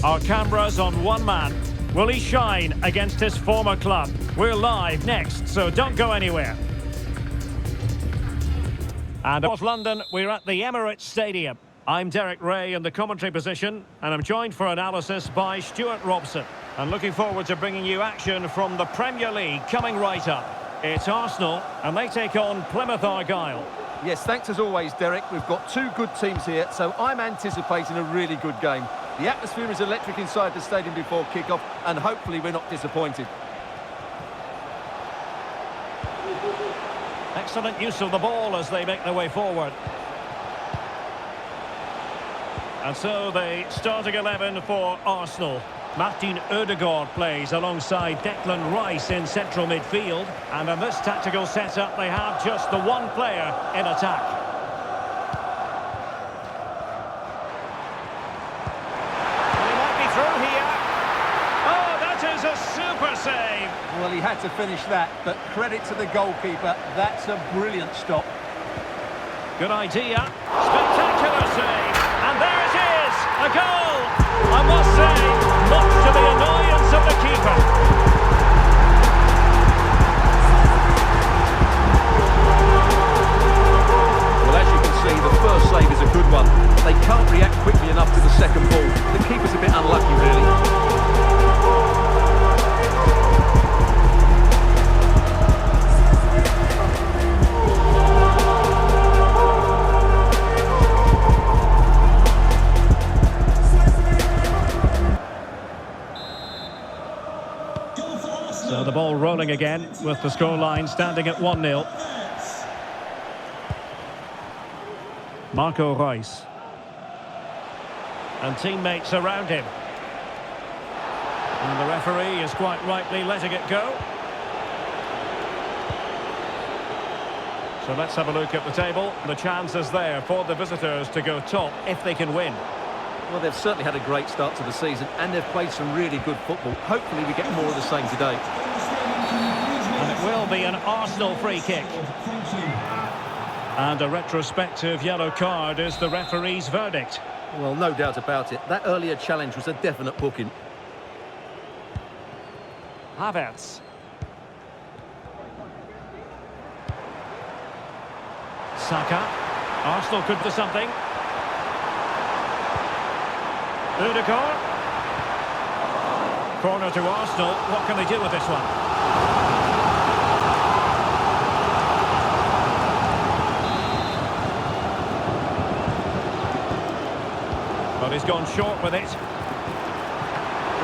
Our cameras on one man. Will he shine against his former club? We're live next, so don't go anywhere. And North London, we're at the Emirates Stadium. I'm Derek Ray in the commentary position, and I'm joined for analysis by Stuart Robson. And looking forward to bringing you action from the Premier League coming right up. It's Arsenal, and they take on Plymouth Argyle. Yes, thanks as always, Derek. We've got two good teams here, so I'm anticipating a really good game. The atmosphere is electric inside the stadium before kick-off, and hopefully we're not disappointed. Excellent use of the ball as they make their way forward. And so the starting 11 for Arsenal. Martin Odegaard plays alongside Declan Rice in central midfield. And in this tactical setup, they have just the one player in attack. He might be through here. Oh, that is a super save. Well, he had to finish that, but credit to the goalkeeper. That's a brilliant stop. Good idea. Spectacular save. And there it is. A goal. I must say, much to the annoyance of the keeper. Well, as you can see, the first save is a good one. They can't react quickly enough to the second ball. The keeper's a bit unlucky, really. So the ball rolling again with the scoreline standing at 1-0. Marco Reus. And teammates around him. And the referee is quite rightly letting it go. So let's have a look at the table. The chance is there for the visitors to go top if they can win. Well, they've certainly had a great start to the season, and they've played some really good football. Hopefully we get more of the same today. And it will be an Arsenal free kick. And a retrospective yellow card is the referee's verdict. Well, no doubt about it. That earlier challenge was a definite booking. Havertz. Saka. Arsenal could do something. Odegaard. Corner to Arsenal. What can they do with this one? But he's gone short with it.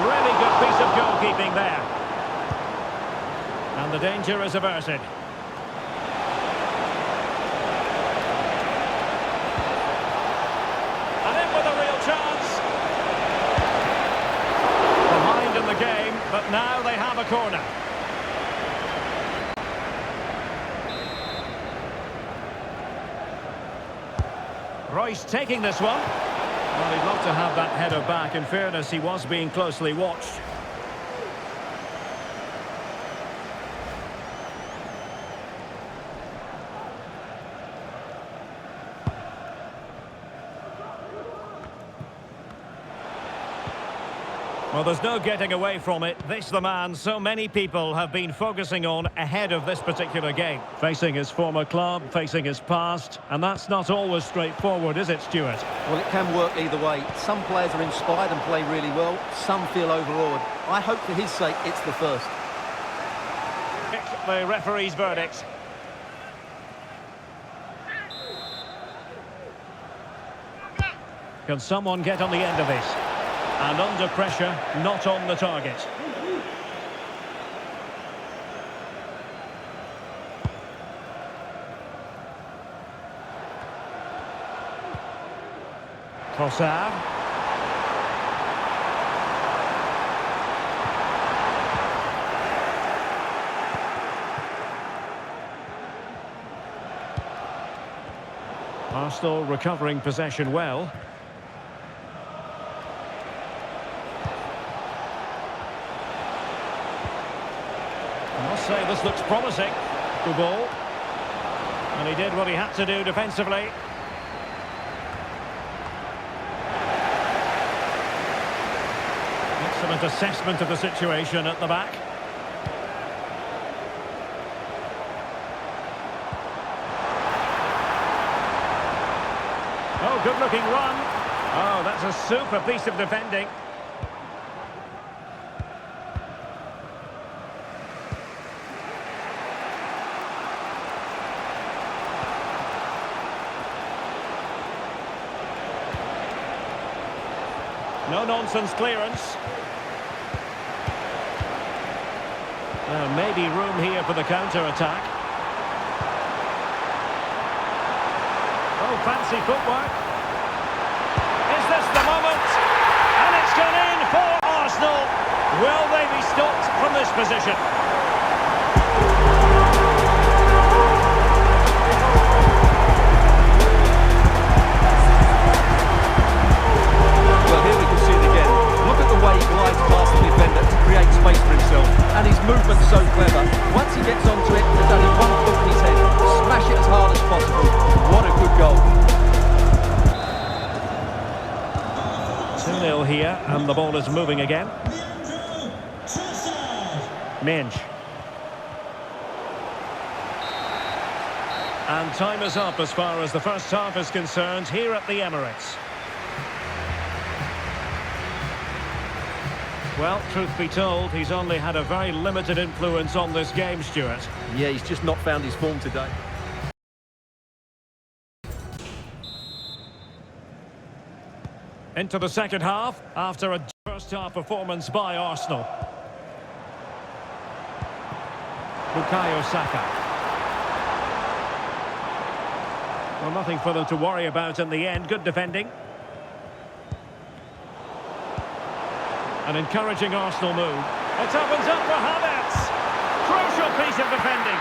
Really good piece of goalkeeping there. And the danger is averted. And in with a real chance. Behind in the game, but now they have a corner. Royce taking this one. Well, he'd love to have that header back. In fairness, he was being closely watched. Well, there's no getting away from it. This the man so many people have been focusing on ahead of this particular game. Facing his former club, facing his past, and that's not always straightforward, is it, Stuart? Well, it can work either way. Some players are inspired and play really well. Some feel overawed. I hope for his sake it's the first. The referee's verdict. Can someone get on the end of this? And under pressure, not on the target. Trossard. Arsenal recovering possession well. I must say this looks promising. Good ball. And he did what he had to do defensively. Excellent assessment of the situation at the back. Oh, good-looking run. Oh, that's a super piece of defending. No-nonsense clearance. Maybe room here for the counter-attack. Oh, fancy footwork. Is this the moment? And it's gone in for Arsenal. Will they be stopped from this position? Well, here we can see it again. Look at the way he glides past the defender to create space for himself. And his movement's so clever. Once he gets onto it, there's only one thought in his head. Smash it as hard as possible. What a good goal. 2-0 here, and the ball is moving again. Minge. And time is up as far as the first half is concerned here at the Emirates. Well, truth be told, he's only had a very limited influence on this game, Stuart. Yeah, he's just not found his form today. Into the second half, after a first-half performance by Arsenal. Bukayo Saka. Well, nothing for them to worry about in the end. Good defending. An encouraging Arsenal move. It opens up for Havertz. Crucial piece of defending.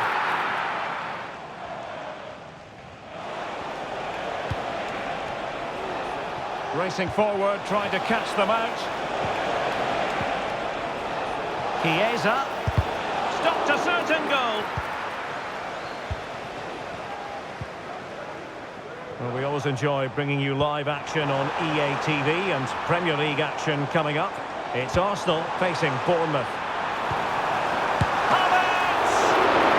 Racing forward, trying to catch them out. Chiesa. Stopped a certain goal. Well, we always enjoy bringing you live action on EA TV and Premier League action coming up. It's Arsenal facing Bournemouth. Havertz!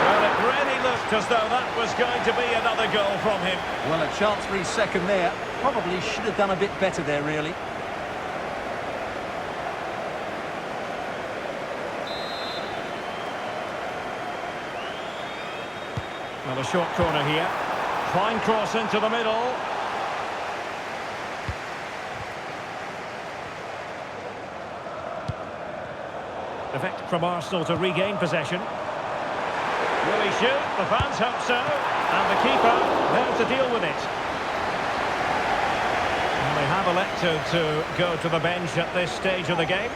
Well, it really looked as though that was going to be another goal from him. Well, a chance for his second there. Probably should have done a bit better there, really. Well, a short corner here. Fine cross into the middle. Effect from Arsenal to regain possession. Will he shoot? The fans hope so. And the keeper there to deal with it. And they have elected to go to the bench at this stage of the game.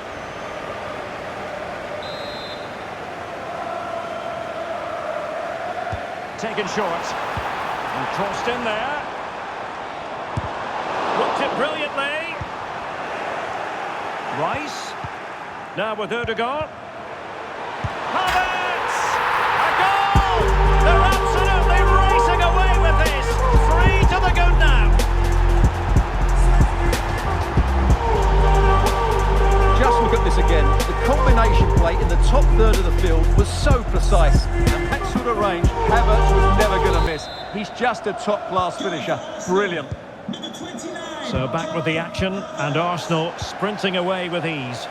Taken short. And crossed in there. Looked it brilliantly. Rice. Now with Odegaard. Havertz! A goal! They're absolutely racing away with this. 3 to the good now. Just look at this again. The combination play in the top third of the field was so precise. And that sort of range, Havertz was never going to miss. He's just a top-class finisher. Brilliant. So back with the action, and Arsenal sprinting away with ease.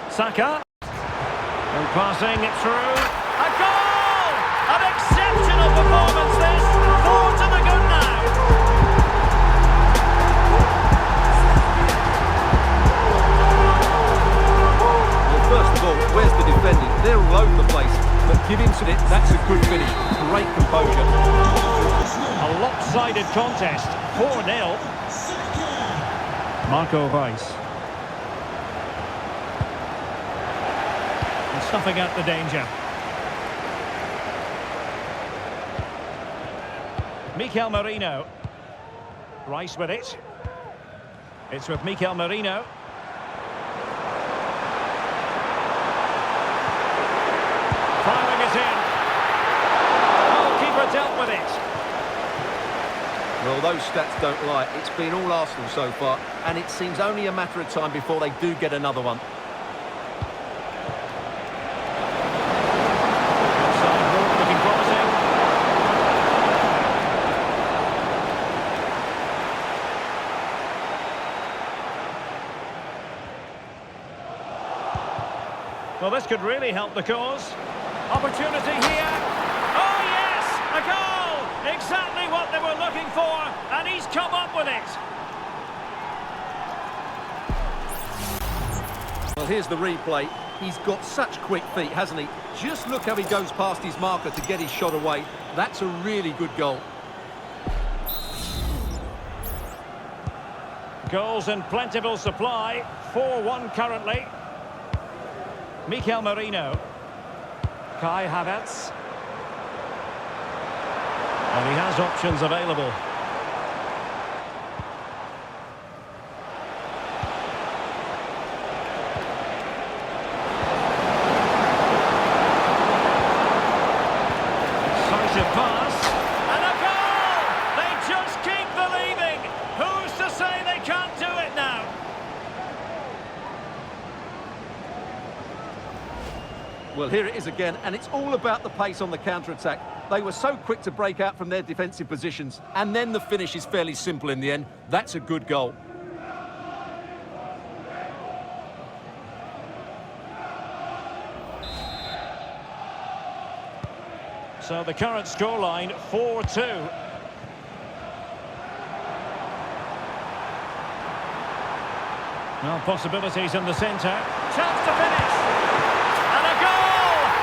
Saka. And passing it through. A goal! An exceptional performance this. 4 to the good now. Well, first of all, where's the defending? They're all over the place. But give him to it, that's a good finish. Great composure. A lopsided contest. 4-0. Marco Reus. Snuffing out the danger. Mikel Merino. Rice with it. It's with Mikel Merino. Firing it in. Goalkeeper dealt with it. Well, those stats don't lie. It's been all Arsenal so far, and it seems only a matter of time before they do get another one. Inside move, looking promising. Well, this could really help the cause. Opportunity here. Oh, yes! A goal! Exactly what they were looking for, and he's come up with it. Well, here's the replay. He's got such quick feet, hasn't he? Just look how he goes past his marker to get his shot away. That's a really good goal. Goals in plentiful supply. 4-1 currently. Mikel Merino. Kai Havertz. And he has options available. Decisive pass. And a goal! They just keep believing. Who's to say they can't do it now? Well, here it is again, and it's all about the pace on the counter-attack. They were so quick to break out from their defensive positions, and then the finish is fairly simple in the end. That's a good goal. So the current scoreline, 4-2. Well, possibilities in the centre. Chance to finish. And a goal!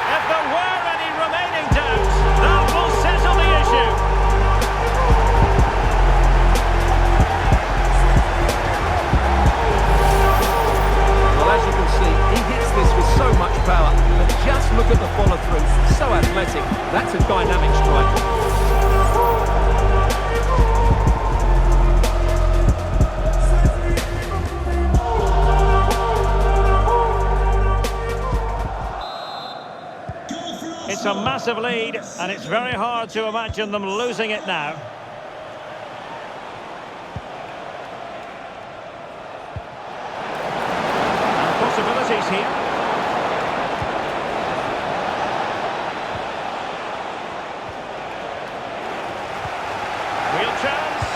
If there were any remaining doubts, that will settle the issue. Well, as you can see, he hits this with so much power, but just look at the follow-through. So athletic. That's a dynamic strike. It's a massive lead, and it's very hard to imagine them losing it now. And possibilities here. Real chance.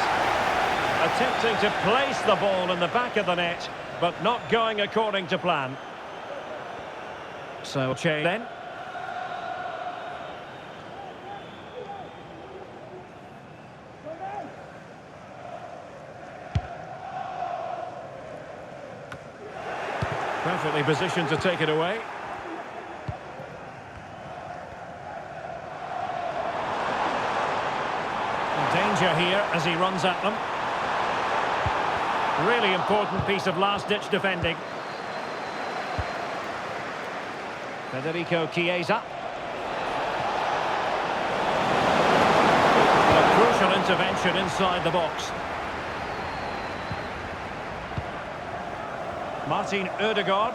Attempting to place the ball in the back of the net, but not going according to plan. So, then. Perfectly positioned to take it away. Danger here as he runs at them. Really important piece of last-ditch defending. Federico Chiesa. A crucial intervention inside the box. Martin Ødegaard.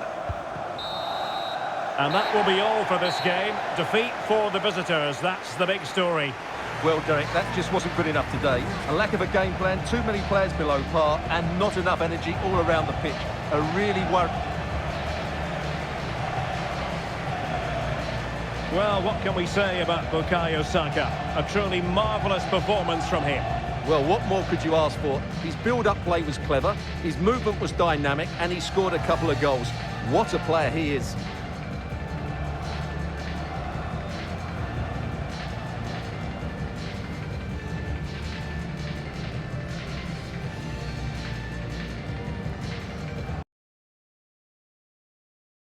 And that will be all for this game. Defeat for the visitors, that's the big story. Well, Derek, that just wasn't good enough today. A lack of a game plan, too many players below par, and not enough energy all around the pitch. A really worrying. Well, what can we say about Bukayo Saka? A truly marvellous performance from him. Well, what more could you ask for? His build-up play was clever, his movement was dynamic, and he scored a couple of goals. What a player he is.